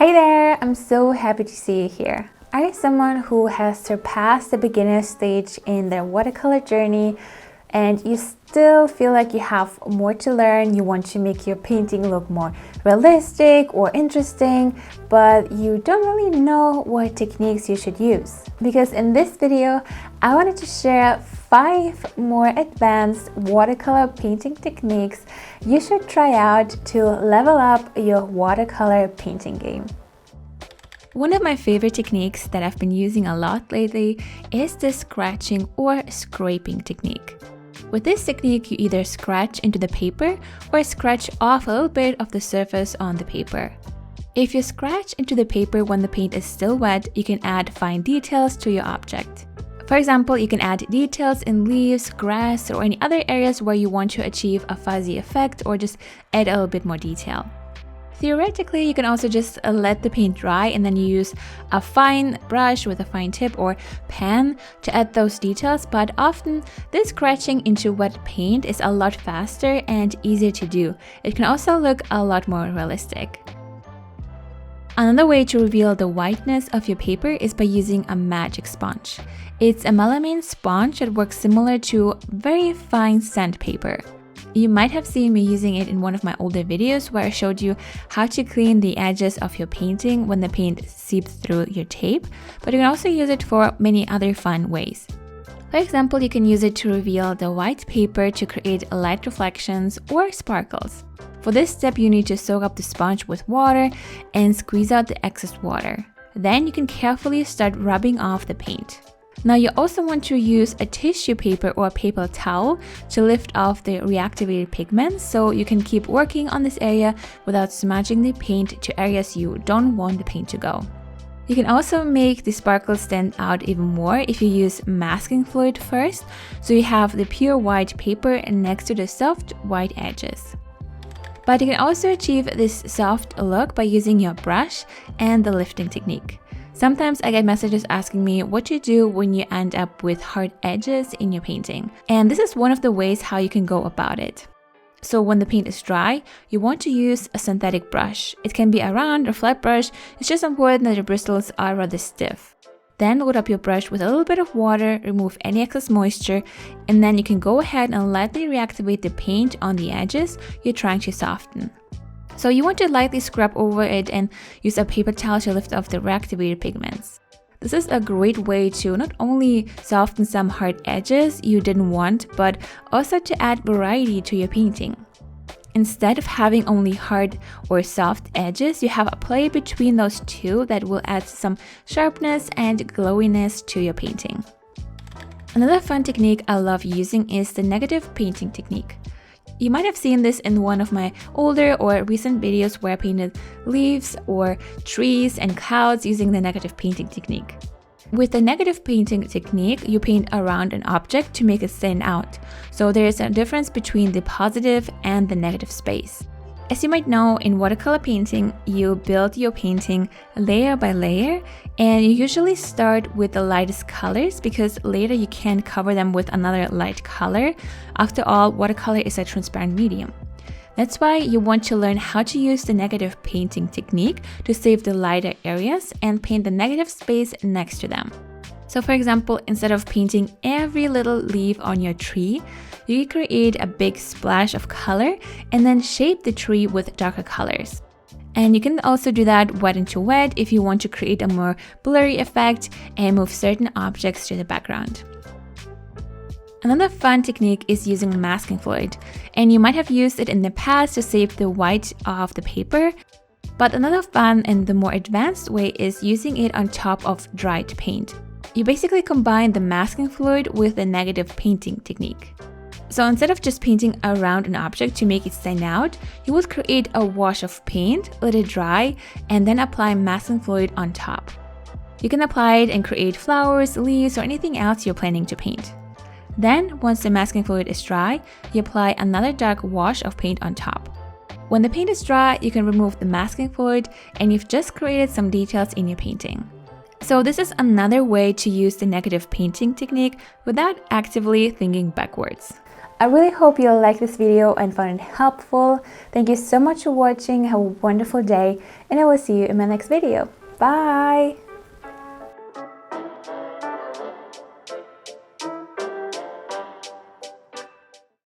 Hey there, I'm so happy to see you here. Are you someone who has surpassed the beginner stage in their watercolor journey and you still feel like you have more to learn? You want to make your painting look more realistic or interesting, but you don't really know what techniques you should use. Because in this video, I wanted to share 5 more advanced watercolor painting techniques you should try out to level up your watercolor painting game. One of my favorite techniques that I've been using a lot lately is the scratching or scraping technique. With this technique, you either scratch into the paper or scratch off a little bit of the surface on the paper. If you scratch into the paper when the paint is still wet, you can add fine details to your object. For example, you can add details in leaves, grass, or any other areas where you want to achieve a fuzzy effect or just add a little bit more detail. Theoretically, you can also just let the paint dry and then use a fine brush with a fine tip or pen to add those details, but often this scratching into wet paint is a lot faster and easier to do. It can also look a lot more realistic. Another way to reveal the whiteness of your paper is by using a magic sponge. It's a melamine sponge that works similar to very fine sandpaper. You might have seen me using it in one of my older videos where I showed you how to clean the edges of your painting when the paint seeps through your tape, but you can also use it for many other fun ways. For example, you can use it to reveal the white paper to create light reflections or sparkles. For this step, you need to soak up the sponge with water and squeeze out the excess water. Then you can carefully start rubbing off the paint. Now you also want to use a tissue paper or a paper towel to lift off the reactivated pigments so you can keep working on this area without smudging the paint to areas you don't want the paint to go. You can also make the sparkles stand out even more if you use masking fluid first, so you have the pure white paper next to the soft white edges. But you can also achieve this soft look by using your brush and the lifting technique. Sometimes I get messages asking me what to do when you end up with hard edges in your painting. And this is one of the ways how you can go about it. So when the paint is dry, you want to use a synthetic brush. It can be a round or flat brush. It's just important that the bristles are rather stiff. Then load up your brush with a little bit of water, remove any excess moisture, and then you can go ahead and lightly reactivate the paint on the edges you're trying to soften. So you want to lightly scrub over it and use a paper towel to lift off the reactivated pigments. This is a great way to not only soften some hard edges you didn't want, but also to add variety to your painting. Instead of having only hard or soft edges, you have a play between those two that will add some sharpness and glowiness to your painting. Another fun technique I love using is the negative painting technique. You might have seen this in one of my older or recent videos where I painted leaves or trees and clouds using the negative painting technique. With the negative painting technique, you paint around an object to make it stand out. So there is a difference between the positive and the negative space. As you might know, in watercolor painting, you build your painting layer by layer, and you usually start with the lightest colors because later you can cover them with another light color. After all, watercolor is a transparent medium. That's why you want to learn how to use the negative painting technique to save the lighter areas and paint the negative space next to them. So for example, instead of painting every little leaf on your tree, you create a big splash of color and then shape the tree with darker colors. And you can also do that wet into wet if you want to create a more blurry effect and move certain objects to the background. Another fun technique is using masking fluid, and you might have used it in the past to save the white off the paper. But another fun and the more advanced way is using it on top of dried paint. You basically combine the masking fluid with the negative painting technique. So instead of just painting around an object to make it stand out, you would create a wash of paint, let it dry, and then apply masking fluid on top. You can apply it and create flowers, leaves, or anything else you're planning to paint. Then, once the masking fluid is dry, you apply another dark wash of paint on top. When the paint is dry, you can remove the masking fluid and you've just created some details in your painting. So this is another way to use the negative painting technique without actively thinking backwards. I really hope you liked this video and found it helpful. Thank you so much for watching. Have a wonderful day, and I will see you in my next video. Bye!